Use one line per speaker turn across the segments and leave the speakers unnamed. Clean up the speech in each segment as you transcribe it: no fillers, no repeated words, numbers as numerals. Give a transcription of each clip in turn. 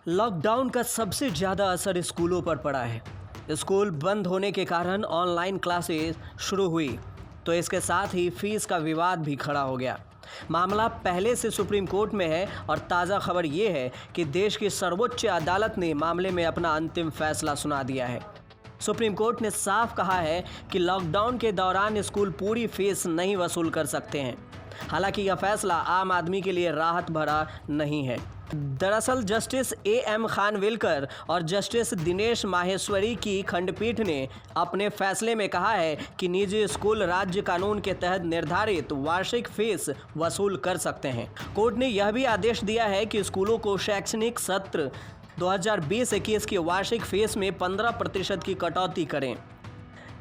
Lockdown का सबसे ज़्यादा असर स्कूलों पर पड़ा है। स्कूल बंद होने के कारण ऑनलाइन क्लासेस शुरू हुई, तो इसके साथ ही फीस का विवाद भी खड़ा हो गया। मामला पहले से सुप्रीम कोर्ट में है और ताज़ा खबर ये है कि देश की सर्वोच्च अदालत ने मामले में अपना अंतिम फैसला सुना दिया है। सुप्रीम कोर्ट ने साफ कहा है कि लॉकडाउन के दौरान स्कूल पूरी फीस नहीं वसूल कर सकते हैं। हालांकि यह फैसला आम आदमी के लिए राहत भरा नहीं है। दरअसल जस्टिस A.M. खानविलकर और जस्टिस दिनेश माहेश्वरी की खंडपीठ ने अपने फैसले में कहा है कि निजी स्कूल राज्य कानून के तहत निर्धारित वार्षिक फीस वसूल कर सकते हैं। कोर्ट ने यह भी आदेश दिया है कि स्कूलों को शैक्षणिक सत्र 2020-21 की वार्षिक फीस में 15% की कटौती करें,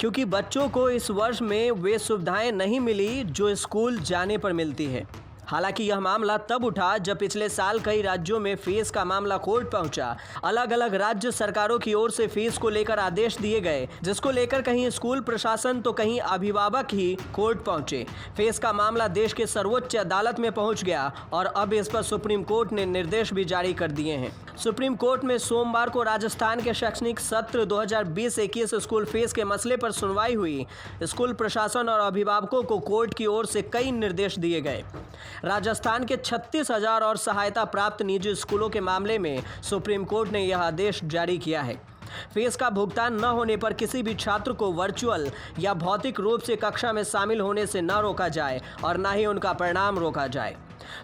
क्योंकि बच्चों को इस वर्ष में वे सुविधाएं नहीं मिली जो स्कूल जाने पर मिलती है। हालांकि यह मामला तब उठा जब पिछले साल कई राज्यों में फीस का मामला कोर्ट पहुंचा। अलग अलग राज्य सरकारों की ओर से फीस को लेकर आदेश दिए गए, जिसको लेकर कहीं स्कूल प्रशासन तो कहीं अभिभावक ही कोर्ट पहुंचे। फीस का मामला देश के सर्वोच्च अदालत में पहुंच गया और अब इस पर सुप्रीम कोर्ट ने निर्देश भी जारी कर दिए हैं। सुप्रीम कोर्ट में सोमवार को राजस्थान के शैक्षणिक सत्र 2020-21 स्कूल फीस के मसले पर सुनवाई हुई। स्कूल प्रशासन और अभिभावकों को कोर्ट की ओर से कई निर्देश दिए गए। राजस्थान के 36,000 और सहायता प्राप्त निजी स्कूलों के मामले में सुप्रीम कोर्ट ने यह आदेश जारी किया है। फीस का भुगतान न होने पर किसी भी छात्र को वर्चुअल या भौतिक रूप से कक्षा में शामिल होने से न रोका जाए और न ही उनका परिणाम रोका जाए।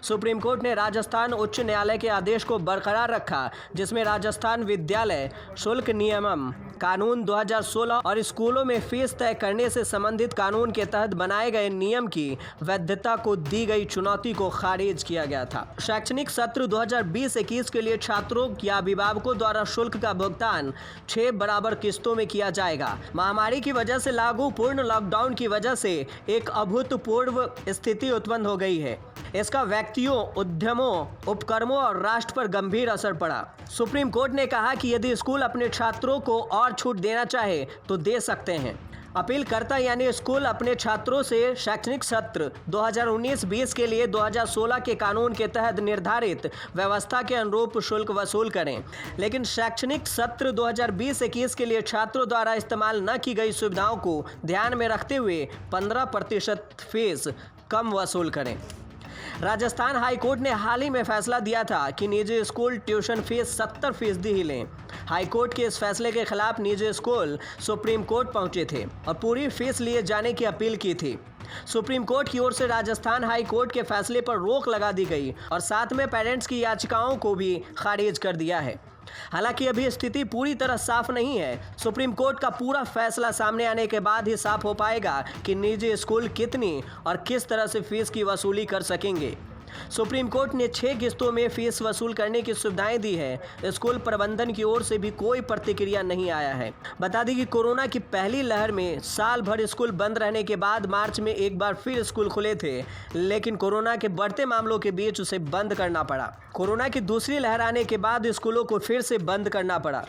सुप्रीम कोर्ट ने राजस्थान उच्च न्यायालय के आदेश को बरकरार रखा, जिसमें राजस्थान विद्यालय शुल्क नियमन कानून 2016 और स्कूलों में फीस तय करने से संबंधित कानून के तहत बनाए गए नियम की वैधता को दी गई चुनौती को खारिज किया गया था। शैक्षणिक सत्र 2020-21 के लिए छात्रों या अभिभावकों द्वारा शुल्क का भुगतान 6 बराबर किस्तों में किया जाएगा। महामारी की वजह से लागू पूर्ण लॉकडाउन की वजह से एक अभूतपूर्व स्थिति उत्पन्न हो गई है। इसका व्यक्तियों, उद्यमों, उपक्रमों और राष्ट्र पर गंभीर असर पड़ा। सुप्रीम कोर्ट ने कहा कि यदि स्कूल अपने छात्रों को और छूट देना चाहे तो दे सकते हैं। अपीलकर्ता यानी स्कूल अपने छात्रों से शैक्षणिक सत्र 2019-20 के लिए 2016 के कानून के तहत निर्धारित व्यवस्था के अनुरूप शुल्क वसूल करें, लेकिन शैक्षणिक सत्र 2020-21 के लिए छात्रों द्वारा इस्तेमाल न की गई सुविधाओं को ध्यान में रखते हुए 15% फीस कम वसूल करें। राजस्थान हाई कोर्ट ने हाल ही में फैसला दिया था कि निजी स्कूल ट्यूशन फीस 70% ही लें। हाई कोर्ट के इस फैसले के खिलाफ निजी स्कूल सुप्रीम कोर्ट पहुंचे थे और पूरी फीस लिए जाने की अपील की थी। सुप्रीम कोर्ट की ओर से राजस्थान हाई कोर्ट के फैसले पर रोक लगा दी गई और साथ में पेरेंट्स की याचिकाओं को भी खारिज कर दिया है। हालांकि अभी स्थिति पूरी तरह साफ नहीं है। सुप्रीम कोर्ट का पूरा फैसला सामने आने के बाद ही साफ हो पाएगा कि निजी स्कूल कितनी और किस तरह से फीस की वसूली कर सकेंगे। सुप्रीम कोर्ट ने 6 किस्तों में फीस वसूल करने की सुविधाएं दी है। स्कूल प्रबंधन की ओर से भी कोई प्रतिक्रिया नहीं आया है। बता दें कि कोरोना की पहली लहर में साल भर स्कूल बंद रहने के बाद मार्च में एक बार फिर स्कूल खुले थे, लेकिन कोरोना के बढ़ते मामलों के बीच उसे बंद करना पड़ा। कोरोना की दूसरी लहर आने के बाद स्कूलों को फिर से बंद करना पड़ा।